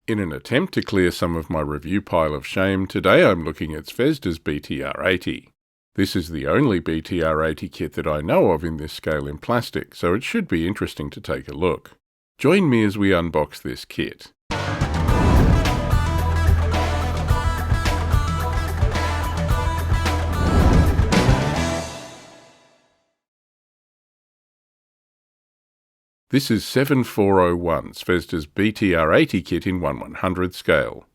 In an attempt to clear some of my review pile of shame, today I'm looking at Zvezda's BTR-80. This is the only BTR-80 kit that I know of in this scale in plastic, so it should be interesting to take a look. Join me as we unbox this kit. This is 7401, Zvezda's BTR-80 kit in 1/100 scale.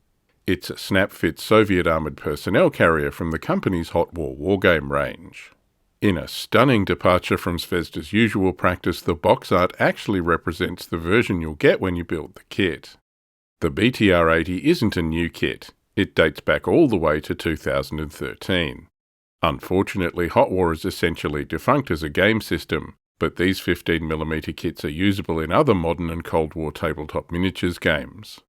It's a snap-fit Soviet armoured personnel carrier from the company's Hot War wargame range. In a stunning departure from Zvezda's usual practice, the box art actually represents the version you'll get when you build the kit. The BTR-80 isn't a new kit. It dates back all the way to 2013. Unfortunately, Hot War is essentially defunct as a game system, but these 15mm kits are usable in other modern and Cold War tabletop miniatures games.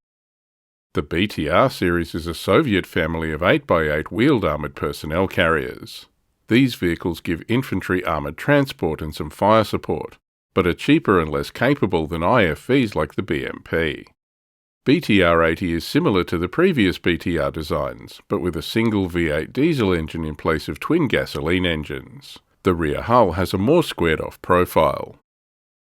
The BTR series is a Soviet family of 8x8 wheeled armoured personnel carriers. These vehicles give infantry armoured transport and some fire support, but are cheaper and less capable than IFVs like the BMP. BTR-80 is similar to the previous BTR designs, but with a single V8 diesel engine in place of twin gasoline engines. The rear hull has a more squared-off profile.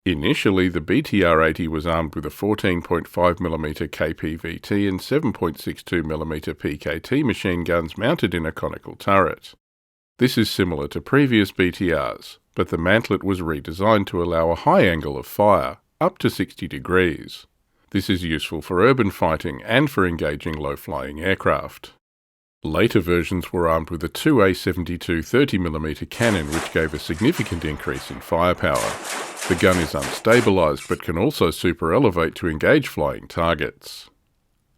Initially, the BTR-80 was armed with a 14.5mm KPVT and 7.62mm PKT machine guns mounted in a conical turret. This is similar to previous BTRs, but the mantlet was redesigned to allow a high angle of fire, up to 60 degrees. This is useful for urban fighting and for engaging low-flying aircraft. Later versions were armed with a 2A72 30mm cannon, which gave a significant increase in firepower. The gun is unstabilised but can also super-elevate to engage flying targets.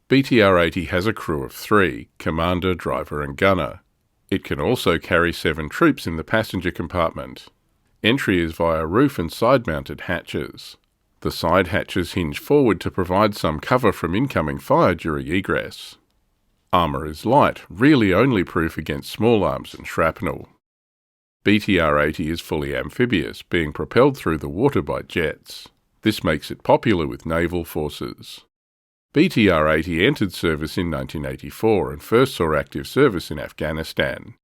BTR-80 has a crew of 3, commander, driver and gunner. It can also carry 7 troops in the passenger compartment. Entry is via roof and side-mounted hatches. The side hatches hinge forward to provide some cover from incoming fire during egress. Armour is light, really only proof against small arms and shrapnel. BTR-80 is fully amphibious, being propelled through the water by jets. This makes it popular with naval forces. BTR-80 entered service in 1984 and first saw active service in Afghanistan.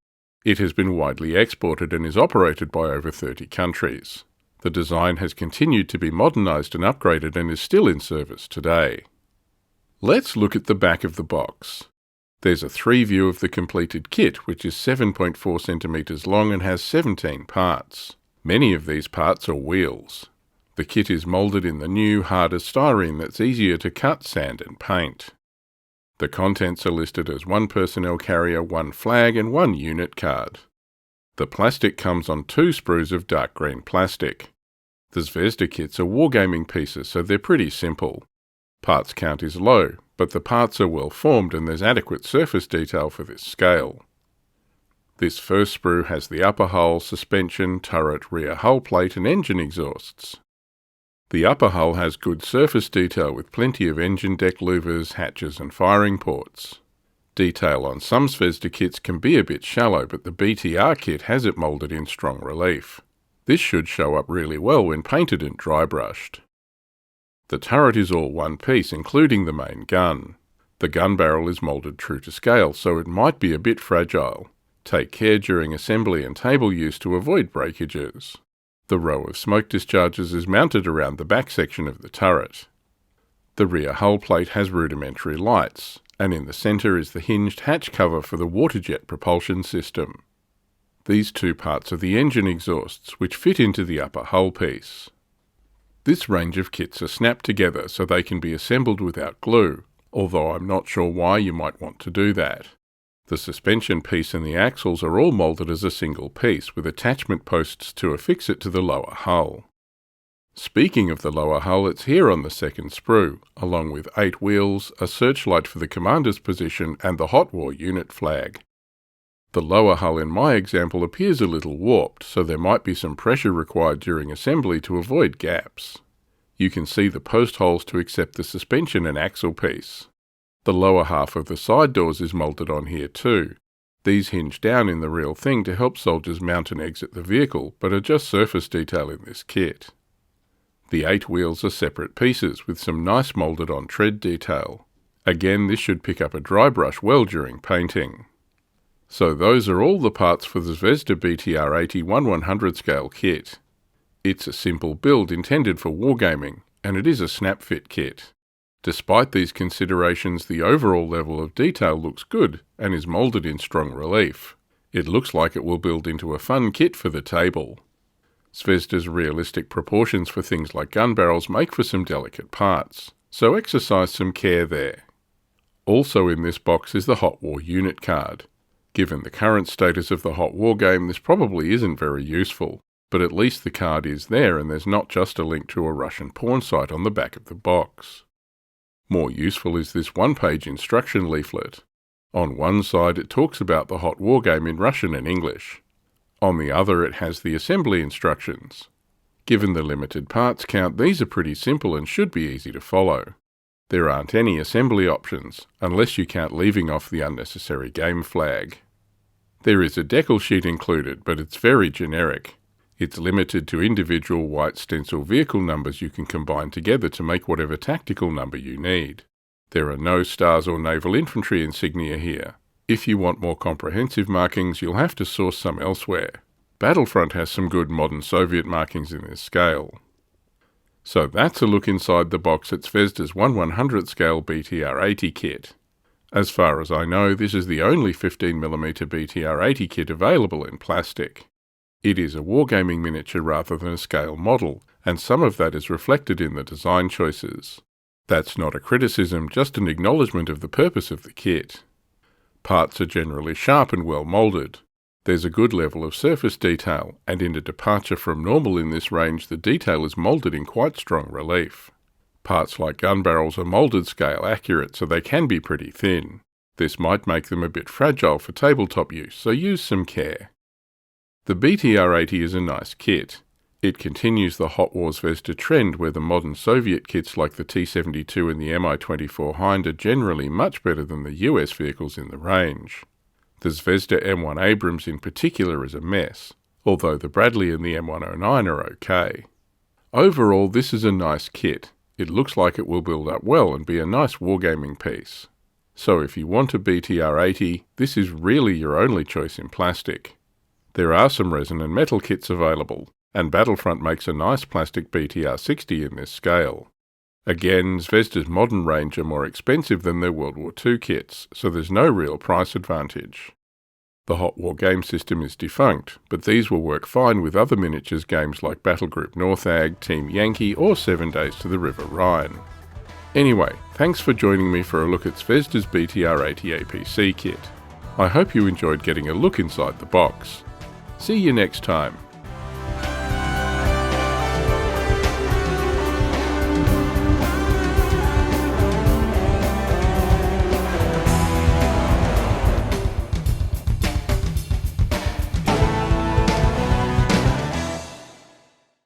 It has been widely exported and is operated by over 30 countries. The design has continued to be modernised and upgraded and is still in service today. Let's look at the back of the box. There's a 3 view of the completed kit, which is 7.4cm long and has 17 parts. Many of these parts are wheels. The kit is moulded in the new, harder styrene that's easier to cut, sand and paint. The contents are listed as 1 personnel carrier, 1 flag and 1 unit card. The plastic comes on 2 sprues of dark green plastic. The Zvezda kits are wargaming pieces, so they're pretty simple. Parts count is low, but the parts are well formed and there's adequate surface detail for this scale. This first sprue has the upper hull, suspension, turret, rear hull plate and engine exhausts. The upper hull has good surface detail with plenty of engine deck louvers, hatches and firing ports. Detail on some Zvezda kits can be a bit shallow, but the BTR kit has it moulded in strong relief. This should show up really well when painted and dry brushed. The turret is all one piece, including the main gun. The gun barrel is moulded true to scale, so it might be a bit fragile. Take care during assembly and table use to avoid breakages. The row of smoke discharges is mounted around the back section of the turret. The rear hull plate has rudimentary lights, and in the centre is the hinged hatch cover for the water jet propulsion system. These 2 parts are the engine exhausts, which fit into the upper hull piece. This range of kits are snapped together so they can be assembled without glue, although I'm not sure why you might want to do that. The suspension piece and the axles are all moulded as a single piece, with attachment posts to affix it to the lower hull. Speaking of the lower hull, it's here on the second sprue, along with 8 wheels, a searchlight for the commander's position and the Hot War unit flag. The lower hull in my example appears a little warped, so there might be some pressure required during assembly to avoid gaps. You can see the post holes to accept the suspension and axle piece. The lower half of the side doors is moulded on here too. These hinge down in the real thing to help soldiers mount and exit the vehicle, but are just surface detail in this kit. The 8 wheels are separate pieces with some nice moulded on tread detail. Again, this should pick up a dry brush well during painting. So those are all the parts for the Zvezda BTR80 1/100 scale kit. It's a simple build intended for wargaming, and it is a snap-fit kit. Despite these considerations, the overall level of detail looks good and is moulded in strong relief. It looks like it will build into a fun kit for the table. Zvezda's realistic proportions for things like gun barrels make for some delicate parts, so exercise some care there. Also in this box is the Hot War unit card. Given the current status of the Hot War game, this probably isn't very useful, but at least the card is there and there's not just a link to a Russian porn site on the back of the box. More useful is this one-page instruction leaflet. On one side it talks about the Hot War game in Russian and English. On the other it has the assembly instructions. Given the limited parts count, these are pretty simple and should be easy to follow. There aren't any assembly options, unless you count leaving off the unnecessary game flag. There is a decal sheet included, but it's very generic. It's limited to individual white stencil vehicle numbers you can combine together to make whatever tactical number you need. There are no stars or naval infantry insignia here. If you want more comprehensive markings, you'll have to source some elsewhere. Battlefront has some good modern Soviet markings in this scale. So that's a look inside the box at Zvezda's 1/100 scale BTR80 kit. As far as I know, this is the only 15mm BTR80 kit available in plastic. It is a wargaming miniature rather than a scale model, and some of that is reflected in the design choices. That's not a criticism, just an acknowledgement of the purpose of the kit. Parts are generally sharp and well moulded. There's a good level of surface detail, and in a departure from normal in this range, the detail is moulded in quite strong relief. Parts like gun barrels are moulded scale accurate, so they can be pretty thin. This might make them a bit fragile for tabletop use, so use some care. The BTR80 is a nice kit. It continues the Hot War Zvezda trend where the modern Soviet kits like the T-72 and the Mi-24 Hind are generally much better than the US vehicles in the range. The Zvezda M1 Abrams in particular is a mess, although the Bradley and the M109 are okay. Overall, this is a nice kit. It looks like it will build up well and be a nice wargaming piece. So if you want a BTR80, this is really your only choice in plastic. There are some resin and metal kits available, and Battlefront makes a nice plastic BTR60 in this scale. Again, Zvezda's modern range are more expensive than their World War II kits, so there's no real price advantage. The Hot War game system is defunct, but these will work fine with other miniatures games like Battlegroup Northag, Team Yankee, or 7 Days to the River Rhine. Anyway, thanks for joining me for a look at Zvezda's BTR80 APC kit. I hope you enjoyed getting a look inside the box. See you next time.